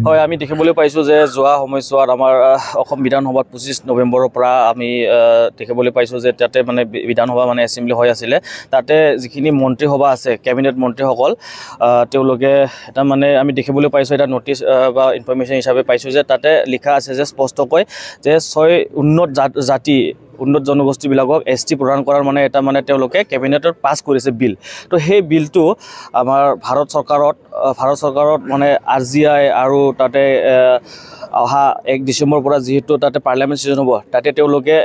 হয়, আমি দেখিবলৈ পাইছোঁ যে যোৱা সময়ছোৱাত আমাৰ অসম বিধানসভাত 25 নৱেম্বৰৰ পৰা আমি দেখিবলৈ পাইছোঁ যে তাতে মানে বিধানসভা মানে এছেম্বলি হৈ আছিলে। তাতে যিখিনি মন্ত্ৰীসভা আছে, কেবিনেট মন্ত্ৰীসকল, তেওঁলোকে এটা মানে আমি দেখিবলৈ পাইছোঁ, এটা নটিচ বা ইনফৰমেশ্যন হিচাপে পাইছোঁ যে তাতে লিখা আছে যে স্পষ্টকৈ যে 6 উন্নত জনগোষ্ঠীবিলাকক ST প্ৰদান কৰাৰ মানে এটা মানে তেওঁলোকে কেবিনেটত পাছ কৰিছে বিল। তো সেই বিলটো আমাৰ ভাৰত চৰকাৰত মানে RGI আৰু তাতে অহা 1 ডিচেম্বৰৰ পৰা যিহেতু তাতে পাৰ্লিয়ামেণ্ট ছিজন হ'ব, তাতে তেওঁলোকে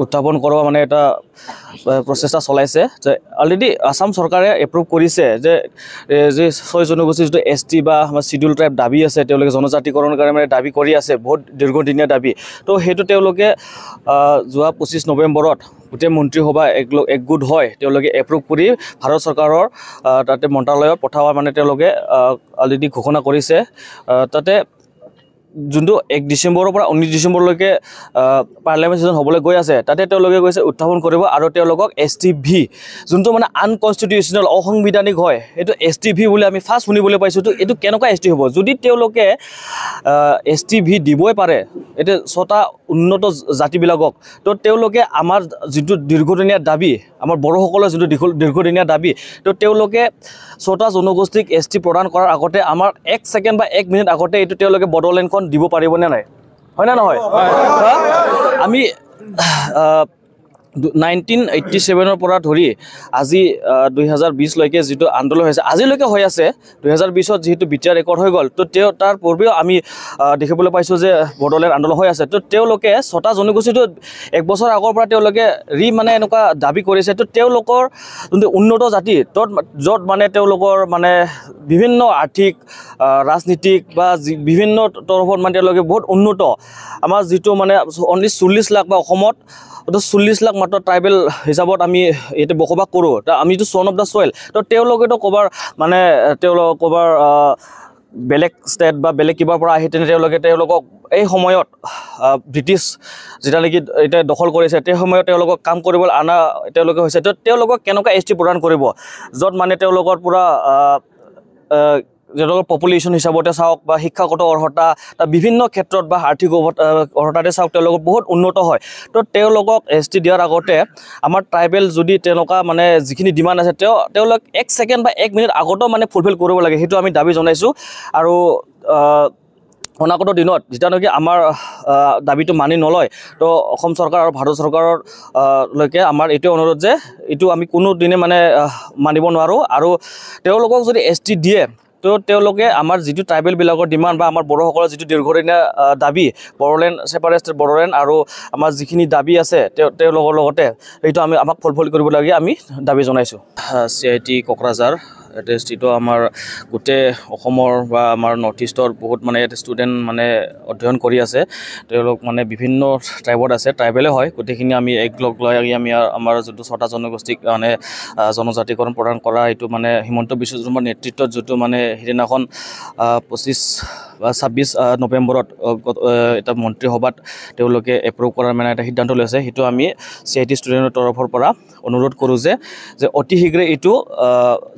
উত্থাপন কৰা মানে এটা প্ৰচেষ্টা চলাইছে যে অলৰেডি আসাম চৰকাৰে এপ্ৰুভ কৰিছে যে 6 জনগোষ্ঠী যিটো ST বা শিডিউল ট্ৰাইব দাবী আছে, তেওঁলোকে জনজাতিকৰণৰ কাৰণে মানে দাবী কৰি আছে, বহুত দীৰ্ঘদিনীয়া দাবী। তো সেইটো তেওঁলোকে যোৱা 25 নৱেম্বৰত গোটেই মন্ত্ৰীসভা একগোট হয় তেওঁলোকে এপ্ৰুভ কৰি ভাৰত চৰকাৰৰ তাতে মন্ত্ৰালয়ত পঠাওৱা মানে তেওঁলোকে অলৰেডি ঘোষণা কৰিছে। তাতে যোনটো 1 ডিচেম্বৰৰ পৰা 19 ডিচেম্বৰলৈকে পাৰ্লিয়ামেণ্ট ছিজন হ'বলৈ গৈ আছে, তাতে তেওঁলোকে কৈছে উত্থাপন কৰিব আৰু তেওঁলোকক STV যোনটো মানে আনকনষ্টিটিউচনেল অসাংবিধানিক হয়, এইটো STV বুলি আমি ফাৰ্ষ্ট শুনিবলৈ পাইছোঁ। তো এইটো কেনেকুৱা ST হ'ব? যদি তেওঁলোকে STV দিবই পাৰে এতিয়া 6টা উন্নত জাতিবিলাকক, তো তেওঁলোকে আমাৰ যিটো দীৰ্ঘদিনীয়া দাবী, আমাৰ বড়োসকলৰ যিটো দীৰ্ঘদিনীয়া দাবী, তো তেওঁলোকে 6টা জনগোষ্ঠীক ST প্ৰদান কৰাৰ আগতে আমাৰ 1 ছেকেণ্ড বা 1 মিনিট আগতে এইটো তেওঁলোকে বড়োলেণ্ডখন দিব পাৰিবনে নাই? হয় না নহয়? আমি 1987ৰ পৰা ধৰি আজি 2020লৈকে যিটো আন্দোলন হৈছে, আজিলৈকে হৈ আছে, 2020ত যিহেতু BTR ৰেকৰ্ড হৈ গ'ল, তো তাৰ পূৰ্বেও আমি দেখিবলৈ পাইছোঁ যে বড়োলেণ্ড আন্দোলন হৈ আছে। তো তেওঁলোকে 6টা জনগোষ্ঠীটো 1 বছৰ আগৰ পৰা তেওঁলোকে মানে এনেকুৱা দাবী কৰিছে। তো তেওঁলোকৰ যোনটো উন্নত জাতি, য'ত মানে তেওঁলোকৰ মানে বিভিন্ন আৰ্থিক ৰাজনীতিক বা বিভিন্ন তৰফত মানে তেওঁলোকে বহুত উন্নত, আমাৰ যিটো মানে অনলি 40 লাখ বা অসমত 40 লাখ মাত্ৰ ট্ৰাইবেল হিচাপত আমি ইয়াতে বসবাস কৰোঁ, আমিতো সন অফ দ্য ছইল। তো তেওঁলোকেতো ক'বাৰ বেলেগ ষ্টেট বা বেলেগ কিবাৰ পৰা আহি তেওঁলোকক এই সময়ত ব্ৰিটিছ যেতিয়ালৈকে এতিয়া দখল কৰিছে, সেই সময়ত তেওঁলোকক কাম কৰিবলৈ অনা তেওঁলোকে হৈছে। তো তেওঁলোকক কেনেকুৱা ST প্ৰদান কৰিব, য'ত মানে তেওঁলোকৰ পূৰা তেওঁলোকৰ পপুলেশ্যন হিচাপতে চাওক বা শিক্ষাগত অৰ্হতা বিভিন্ন ক্ষেত্ৰত বা আৰ্থিক অৰ্হতাতে চাওক তেওঁলোকক বহুত উন্নত হয়। তো তেওঁলোকক ST দিয়াৰ আগতে আমাৰ ট্ৰাইবেল যদি তেনেকুৱা মানে যিখিনি ডিমাণ্ড আছে তেওঁলোক 1 ছেকেণ্ড বা 1 মিনিট আগতো মানে ফুলফিল কৰিব লাগে, সেইটো আমি দাবী জনাইছোঁ। আৰু অনাগত দিনত যেতিয়ালৈকে আমাৰ দাবীটো মানি নলয়, তো অসম চৰকাৰ আৰু ভাৰত চৰকাৰৰ লৈকে আমাৰ এইটোৱে অনুৰোধ যে এইটো আমি কোনো দিনে মানে মানিব নোৱাৰোঁ। আৰু তেওঁলোকক যদি ST দিয়ে, তো তেওঁলোকে আমাৰ যিটো ট্ৰাইবেলবিলাকৰ ডিমাণ্ড বা আমাৰ বড়োসকলৰ যিটো দীৰ্ঘদিনীয়া দাবী, বড়োলেণ্ড ছেপাৰেট বড়োলেণ্ড আৰু আমাৰ যিখিনি দাবী আছে তেওঁলোকৰ লগতে সেইটো আমাক ফুলফিল কৰিব লাগে, আমি দাবী জনাইছোঁ। CIT কোকৰাঝাৰ STটো আমাৰ গোটেই অসমৰ বা আমাৰ নৰ্থ ইষ্টৰ বহুত মানে ইয়াতে ষ্টুডেণ্ট মানে অধ্যয়ন কৰি আছে। তেওঁলোক মানে বিভিন্ন ট্ৰাইবত আছে, ট্ৰাইবেলে হয়। গোটেইখিনি আমি একলগ লৈ আমি আমাৰ যোনটো 6টা জনগোষ্ঠীক মানে জনজাতিকৰণ প্ৰদান কৰা, এইটো মানে হিমন্ত বিশ্ব শৰ্মাৰ নেতৃত্বত যিটো মানে সেইদিনাখন 25 বা 26 নৱেম্বৰত এটা মন্ত্ৰীসভাত তেওঁলোকে এপ্ৰুভ কৰাৰ মানে এটা সিদ্ধান্ত লৈছে। সেইটো আমি CIT ষ্টুডেণ্টৰ তৰফৰ পৰা অনুৰোধ কৰোঁ যে অতি শীঘ্ৰে এইটো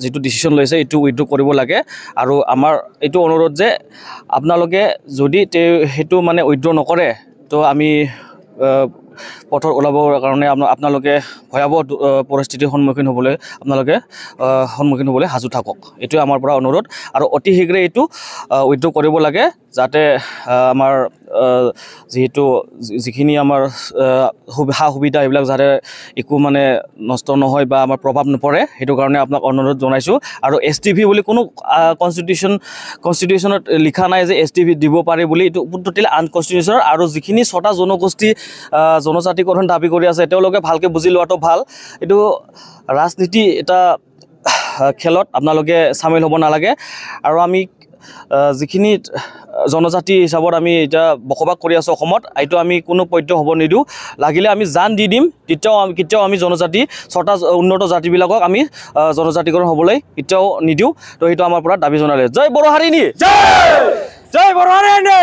যিটো ডিচিশ্যন লৈছে এইটো উইথড্ৰ কৰিব লাগে। আৰু আমাৰ এইটো অনুৰোধ যে আপোনালোকে যদি সেইটো মানে উইথড্ৰ নকৰে, তো আমি পথত ওলাবৰ কাৰণে আপোনালোকে ভয়াৱহ পৰিস্থিতিৰ সন্মুখীন হ'বলৈ সাজু থাকক, এইটোৱে আমাৰ পৰা অনুৰোধ। আৰু অতি শীঘ্ৰে এইটো উইথড্ৰ কৰিব লাগে, যাতে আমাৰ যিহেতু যিখিনি আমাৰ সা সুবিধা এইবিলাক যাতে একো মানে নষ্ট নহয় বা আমাৰ প্ৰভাৱ নপৰে, সেইটো কাৰণে আপোনাক অনুৰোধ জনাইছোঁ। আৰু STV বুলি কোনো কনষ্টিটিউশ্যনত লিখা নাই যে STV দিব পাৰে বুলি, এইটো টোটেলি আনকনষ্টিটিউশ্যনেল। আৰু যিখিনি 6টা জনগোষ্ঠী জনজাতিকৰণ দাবী কৰি আছে তেওঁলোকে ভালকৈ বুজি লোৱাটো ভাল। এইটো ৰাজনীতি এটা খেলত আপোনালোকে চামিল হ'ব নালাগে। আৰু আমি যিখিনি জনজাতি হিচাপত আমি এতিয়া বসবাস কৰি আছোঁ অসমত, এইটো আমি কোনো পধ্য হ'ব নিদিওঁ। লাগিলে আমি জান দি দিম, কেতিয়াও আমি জনজাতি 6টা উন্নত জাতিবিলাকক আমি জনজাতিকৰণ হ'বলৈ কেতিয়াও নিদিওঁ। তো সেইটো আমাৰ পৰা দাবী জনালে। জয় বড়োহাৰিণী, জয় বড়োহাৰিণী।